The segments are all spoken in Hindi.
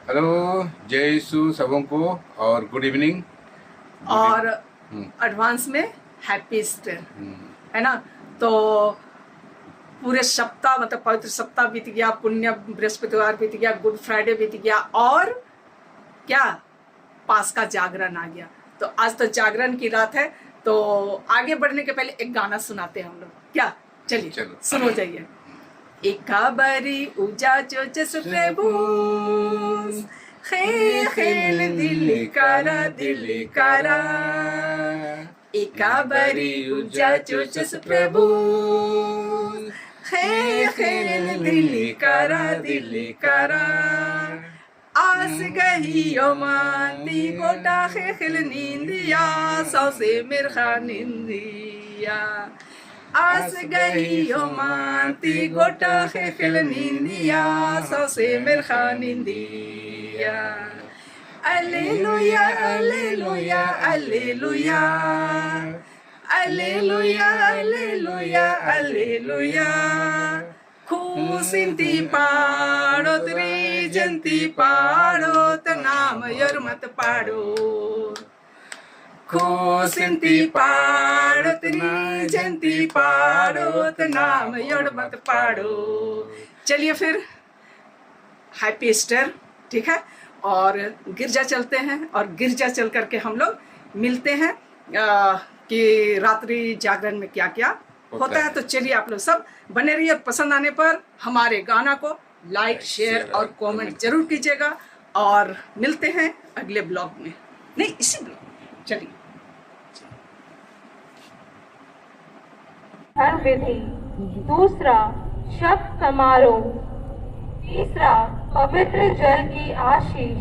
हेलो, जय यीशु सबों को और गुड इवनिंग। और एडवांस में हैप्पी ईस्टर, है ना। तो पूरे सप्ताह मतलब पवित्र सप्ताह बीत गया, पुण्य बृहस्पतिवार बीत गया, गुड फ्राइडे बीत गया और क्या पास का जागरण आ गया। तो आज तो जागरण की रात है। तो आगे बढ़ने के पहले एक गाना सुनाते हैं हम लोग, क्या? चलिए चलो सुनो जाइए। एका बारी उजा जो जस प्रभु खेल खेल दिल करा एका बारी उजा जो जस प्रभु खेल खेल दिल करा आस गही मानती गोटा खेल नींदिया सौसे मिर्खा निंदिया आस गई मानती गोटा खेल नींदिया सौसे मिर्खा निंदिया alleluia alleluia alleluia alleluia alleluia alleluia खूसिंती पाड़ो त्रिजंती पाड़ो त नाम यर मत पाड़ो खूसिंती पाड़ो त्रिजंती पाड़ो त नाम यर मत पाड़ो। चलिए फिर हैप्पी ईस्टर, ठीक है। और गिरजा चलते हैं और गिरजा चल करके हम लोग मिलते हैं कि रात्रि जागरण में क्या क्या होता है। तो चलिए आप लोग सब बने रहिए। पसंद आने पर हमारे गाना को लाइक शेयर और कमेंट जरूर कीजिएगा और मिलते हैं अगले ब्लॉग में, नहीं इसी ब्लॉग में। चलिए। धर्म विधि, दूसरा शब्द समारोह, तीसरा पवित्र जल की आशीष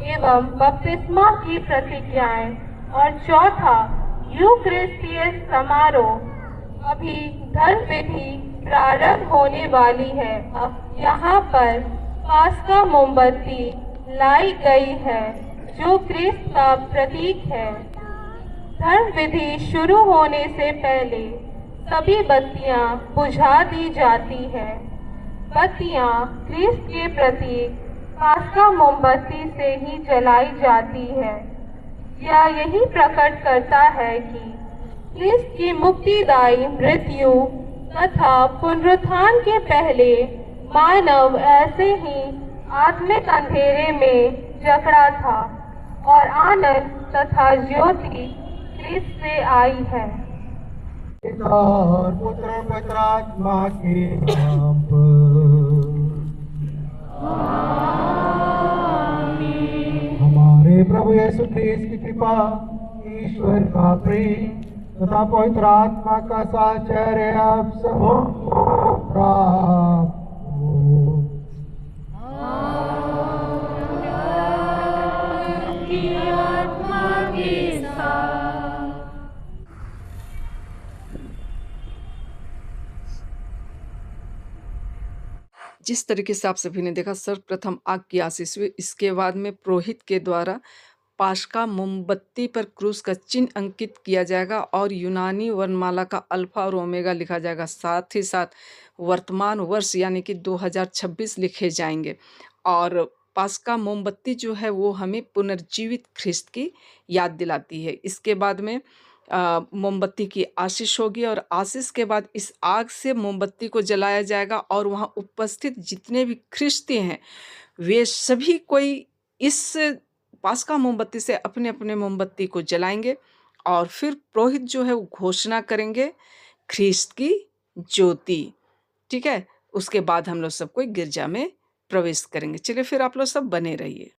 एवं बपतिस्मा की प्रतिज्ञाएं और चौथा यूक्रिस्तीय समारोह। अभी धर्म विधि प्रारंभ होने वाली है। अब यहाँ पर पास्का मोमबत्ती लाई गई है जो क्रिस्त का प्रतीक है। धर्म विधि शुरू होने से पहले सभी बत्तियां बुझा दी जाती है। बत्तियां क्रिस्त के प्रतीक पास्का मोमबत्ती से ही जलाई जाती है। यह यही प्रकट करता है कि क्रिस्त की मुक्तिदायी मृत्यु तथा पुनरुत्थान के पहले मानव ऐसे ही आत्मिक अंधेरे में जकड़ा था और आनंद तथा ज्योति क्रिस्त से आई है। पिता और पुत्र पवित्रात्मा के नाम पर हमारे प्रभु यीशु ख्रीस्त की कृपा, ईश्वर का प्रेम तथा पवित्र आत्मा का साहचर्य आप सबों को प्राप्त हो। जिस तरीके से आप सभी ने देखा, सर्वप्रथम आग की आशीष हुई, इसके बाद में पुरोहित के द्वारा पास्का मोमबत्ती पर क्रूस का चिन्ह अंकित किया जाएगा और यूनानी वर्णमाला का अल्फा और ओमेगा लिखा जाएगा। साथ ही साथ वर्तमान वर्ष यानी कि 2026 लिखे जाएंगे। और पास्का मोमबत्ती जो है वो हमें पुनर्जीवित ख्रिस्त की याद दिलाती है। इसके बाद में मोमबत्ती की आशीष होगी और आशीष के बाद इस आग से मोमबत्ती को जलाया जाएगा और वहाँ उपस्थित जितने भी ख्रिस्ती हैं वे सभी कोई इस पास्का मोमबत्ती से अपने अपने मोमबत्ती को जलाएंगे और फिर पुरोहित जो है वो घोषणा करेंगे ख्रिस्त की ज्योति, ठीक है। उसके बाद हम लोग सब कोई गिरजा में प्रवेश करेंगे। चलिए फिर आप लोग सब बने रहिए।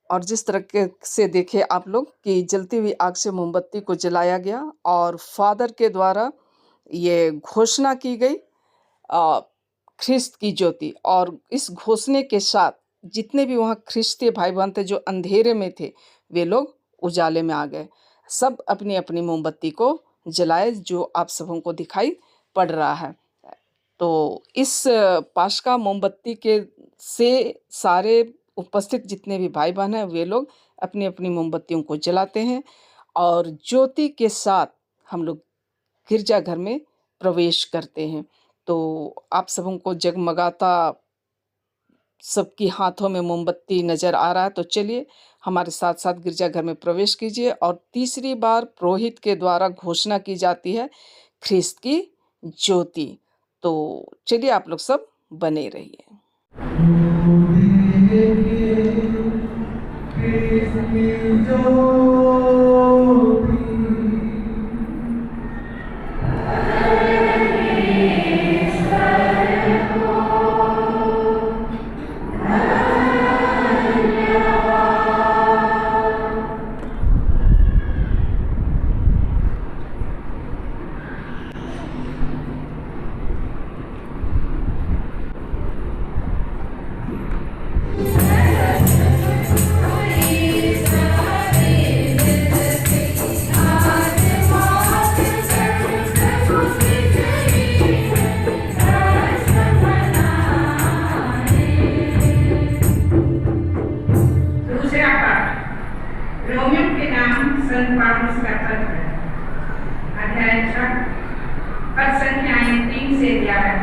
और जिस तरह से देखे आप लोग कि जलती हुई आग से मोमबत्ती को जलाया गया और फादर के द्वारा ये घोषणा की गई ख्रिस्त की ज्योति। और इस घोषणे के साथ जितने भी वहाँ ख्रिस्तीय भाई बहन थे जो अंधेरे में थे वे लोग उजाले में आ गए। सब अपनी अपनी मोमबत्ती को जलाए जो आप सबों को दिखाई पड़ रहा है। तो इस पास्का मोमबत्ती के से सारे उपस्थित जितने भी भाई बहन हैं वे लोग अपनी अपनी मोमबत्तियों को जलाते हैं और ज्योति के साथ हम लोग गिरजाघर में प्रवेश करते हैं। तो आप सबों को जगमगाता सबकी हाथों में मोमबत्ती नजर आ रहा है, तो चलिए हमारे साथ साथ गिरजाघर में प्रवेश कीजिए। और तीसरी बार पुरोहित के द्वारा घोषणा की जाती है ख्रिस्त की ज्योति। तो चलिए आप लोग सब बने रहिए। दूसरा पाठ रोमियों के नाम संत पौलुस का पत्र, अध्याय 6 पद संख्याएं 3 से 11।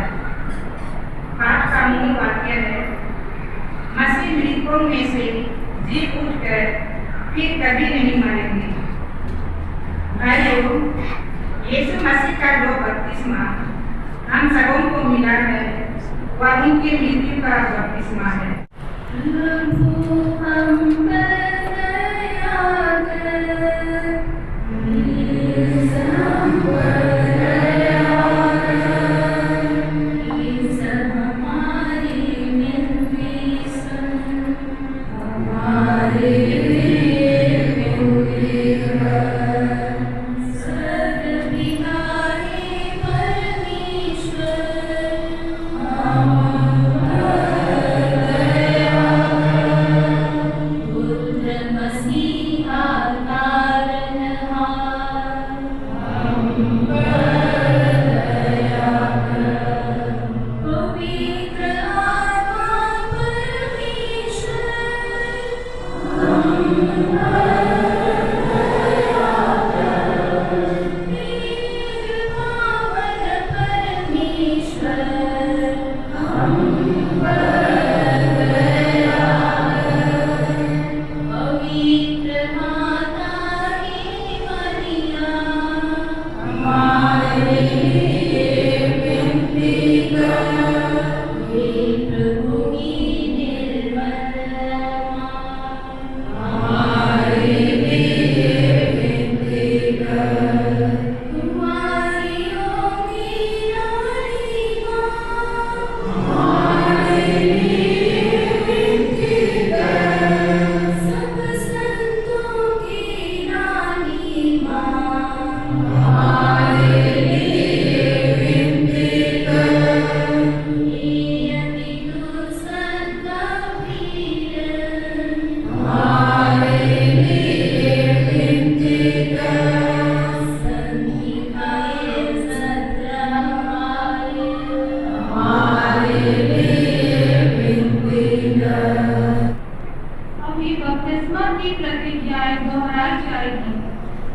पाठ का मूल वाक्य है, मसीह मृतकों में से जी उठकर फिर कभी नहीं मरेंगे। भाइयों, यीशु मसीह का जो बपतिस्मा हम सबों को मिला है वह उनकी मृत्यु का बपतिस्मा है।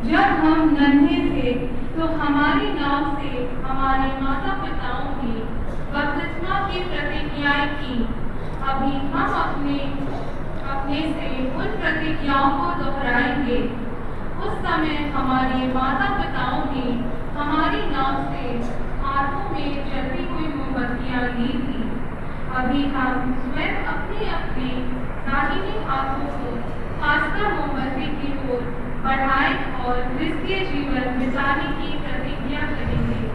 जब हम नन्हे थे तो हमारी नाव से हमारे माता पिताओं ने बपतिस्मा की प्रतिज्ञाएं की। अभी हम अपने से उन प्रतिज्ञाओं को दोहराएंगे। उस समय हमारे माता पिताओं ने हमारी नाव से हाथों में जलती हुई मोमबत्तियां ली थी। अभी हम स्वयं अपने अपने दाहिने हाथों को खासकर मोमबत्ती की ओर बढ़ाएं और क्रिस्तीय जीवन बिताने की प्रतिज्ञा करेंगे।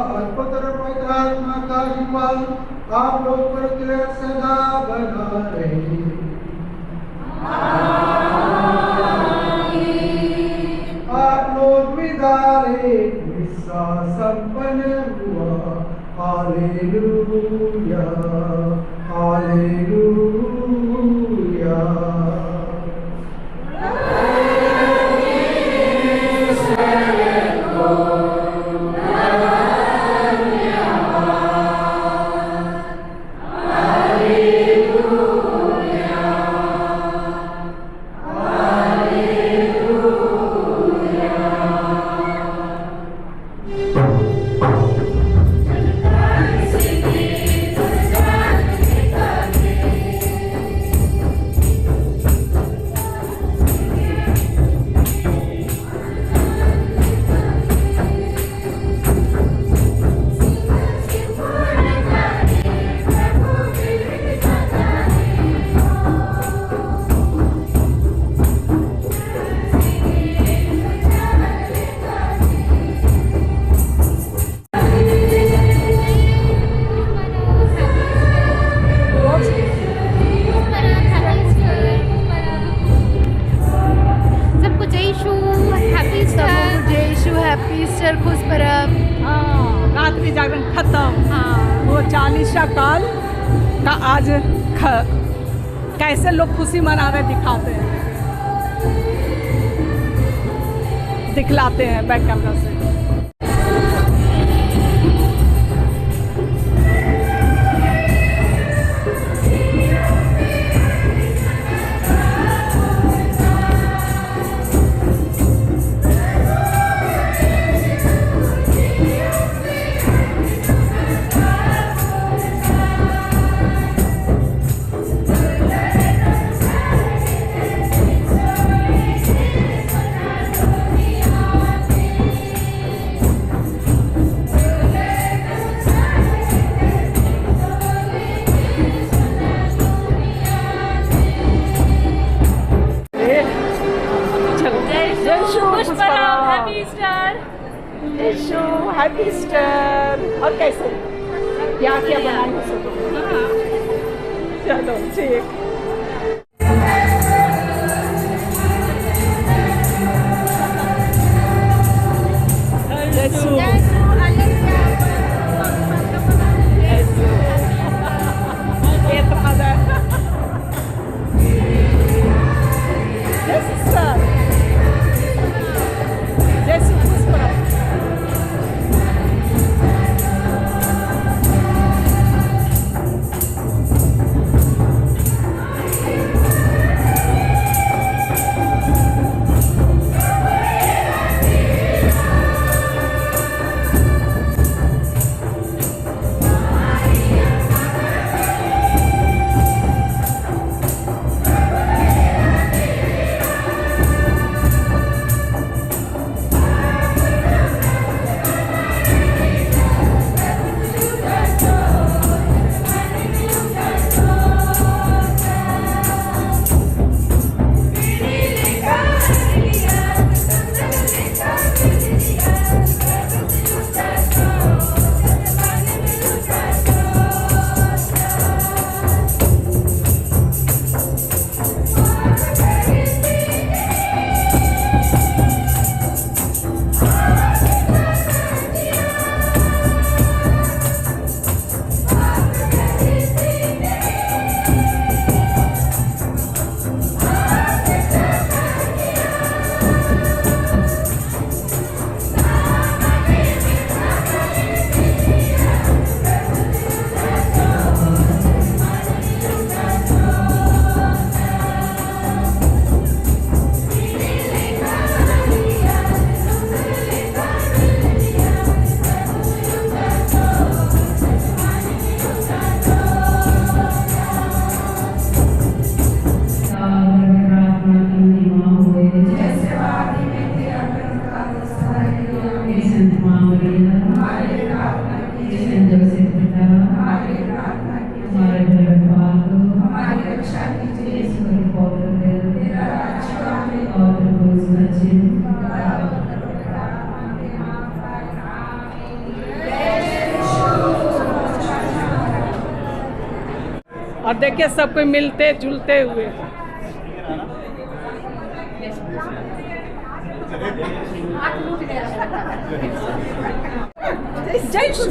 और पुत्र पवित्र आत्मा का आशीर्वाद आप लोग पर तिलक सदा बना रहे। आप लोग विदा ले हिस्सा संपन्न हुआ। Hallelujah hallelujah. रात्रि जागरण खत्म। वो 40 काल का आज कैसे लोग खुशी मना रहे दिखाते हैं, दिखलाते हैं बैक कैमरा से। Happy Easter. और कैसे क्या क्या बनाएंगे सब? चलो ठीक। और देखिए सबको मिलते जुलते हुए। जय यीशु।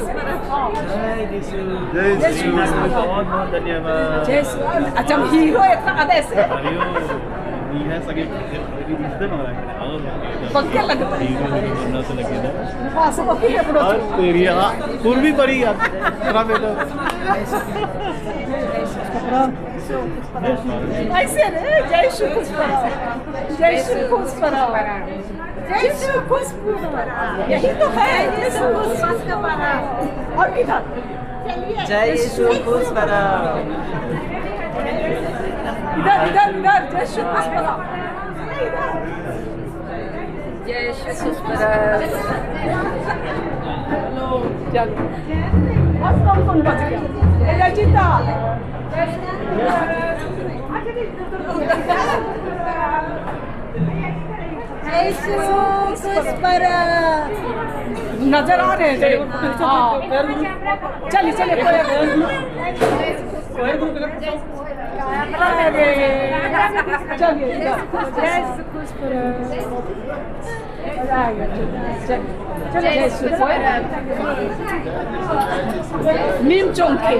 बहुत बहुत धन्यवाद। जय यीशु। अच्छा हीरो इतना ऐसे पक्के लगता है। हाँ सब पक्के है बड़ो। तेरी हाँ फूल भी पड़ी यार तेरा बेटा। ऐसे रे जय यीशु खुश पराओ। जय यीशु खुश पराओ। जय यीशु खुश पराओ। यही तो है यीशु खुश पराओ। और किधर? जय यीशु खुश पराओ। इधर इधर इधर जय यीशु खुश पराओ। जय यीशु खुश पराओ। चलो और कौन बच गया? जय जीता। जय यीशु खुश पराओ। नजर आ रहे हैं। चलिए चलिए चलिए नीम चौंखे।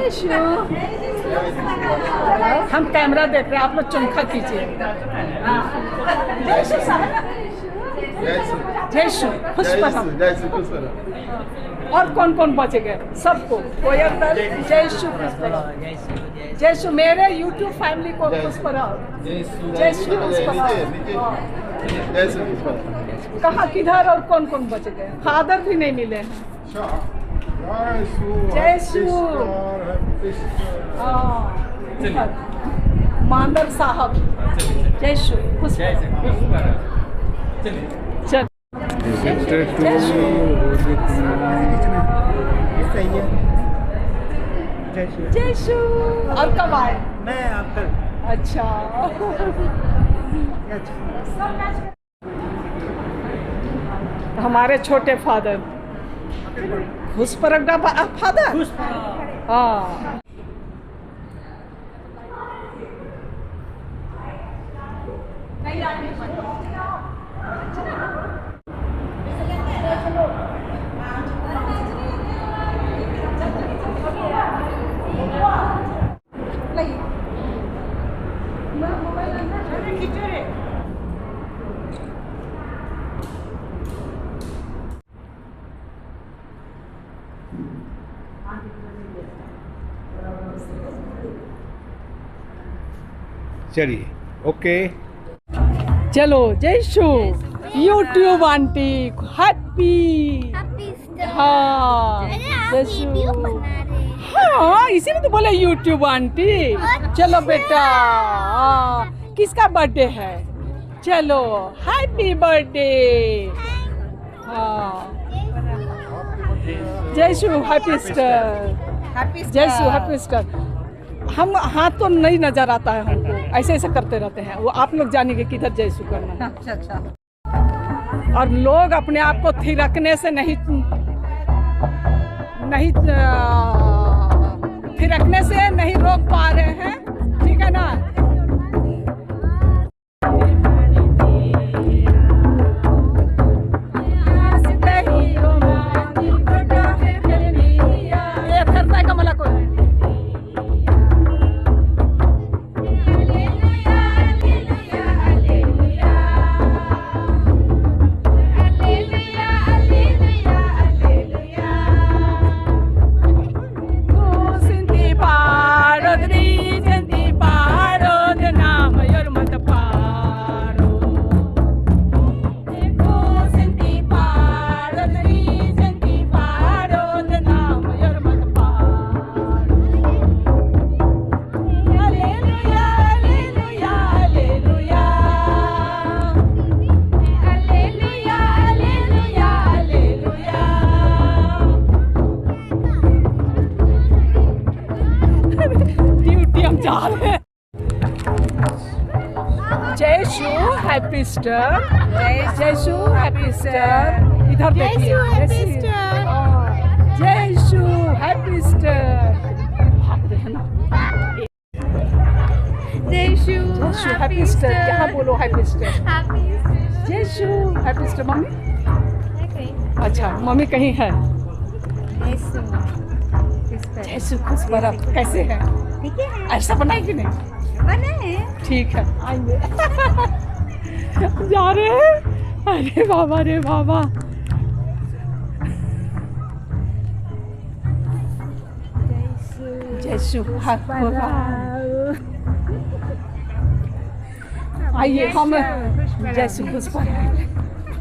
हम कैमरा देख रहे हैं, आप लोग चौंखा कीजिए। जय यीशु खुश पराओ। और कौन कौन बचे गए? सबको कोई अंदर जय यीशु खुश पराओ। जय यीशु मेरे YouTube फैमिली को खुश पराओ। जय यीशु खुश पराओ। कहाँ किधर और कौन कौन बचे गए? फादर भी नहीं मिले हैं। जय यीशु। मांदर साहब जय यीशु खुश पराओ। चल जय यीशु। और कब आए? मैं आपका अच्छा हमारे छोटे फादर खुश परगड़ा फादर। हाँ चलिए ओके। चलो जय यीशु। YouTube aunty happy. हाँ जय यीशु। हाँ इसीलिए तो बोले YouTube आंटी। चलो बेटा किसका बर्थडे है? चलो हैप्पी बर्थडे। हाँ जय यीशु हैप्पी स्टार। जय यीशु हैप्पी स्टार। हम हाथ तो नहीं नजर आता है हमको, ऐसे ऐसे करते रहते हैं। वो आप लोग जानेंगे किधर जय यीशु करना है। अच्छा। और लोग अपने आप को थिरकने से नहीं थिरकने से नहीं रोक पा रहे हैं। ठीक है ना? ये करता है कमला को। जय यीशु हैप्पी स्टार। जय यीशु हैप्पी स्टार। इधर देखिए जय यीशु हैप्पी स्टार। जयशु हैप्पी ईस्टर यहाँ बोलो हैप्पी ईस्टर जयशु हैप्पी ईस्टर मम्मी अच्छा मम्मी कहीं है जयशु खुश बरफ कैसे है ठीक है ऐसा बनाए कि नहीं बने ठीक है आएंगे जा रहे हैं अरे बाबा जयशु आइए हम जयशु खुश पर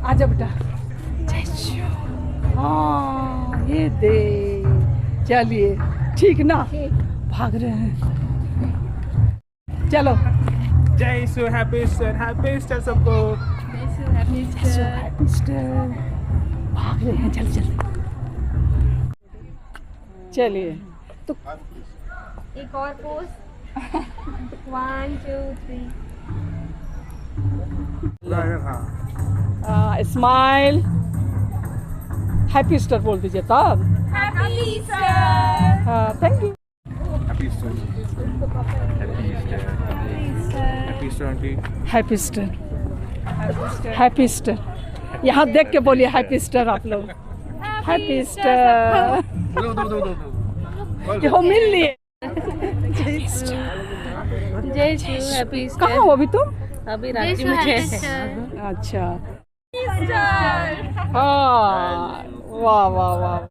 आजा बेटा जयशु हाँ ये दे चलिए ठीक ना भाग रहे हैं चलो जय यीशु हैप्पी ईस्टर सबको जयशु हैप्पी ईस्टर भाग रहे हैं जल्दी चलिए तो एक और पोज 1 2 3 स्माइल हैप्पी ईस्टर बोल दीजिए तब हैप्पी ईस्टर हाँ थैंक यू हैप्पी ईस्टर यहाँ देख के बोलिए हैप्पी ईस्टर आप लोग हैप्पी ईस्टर हो मिल लिए हैप्पी कहाँ हो अभी तुम अभी रांची में है अच्छा हाँ वाह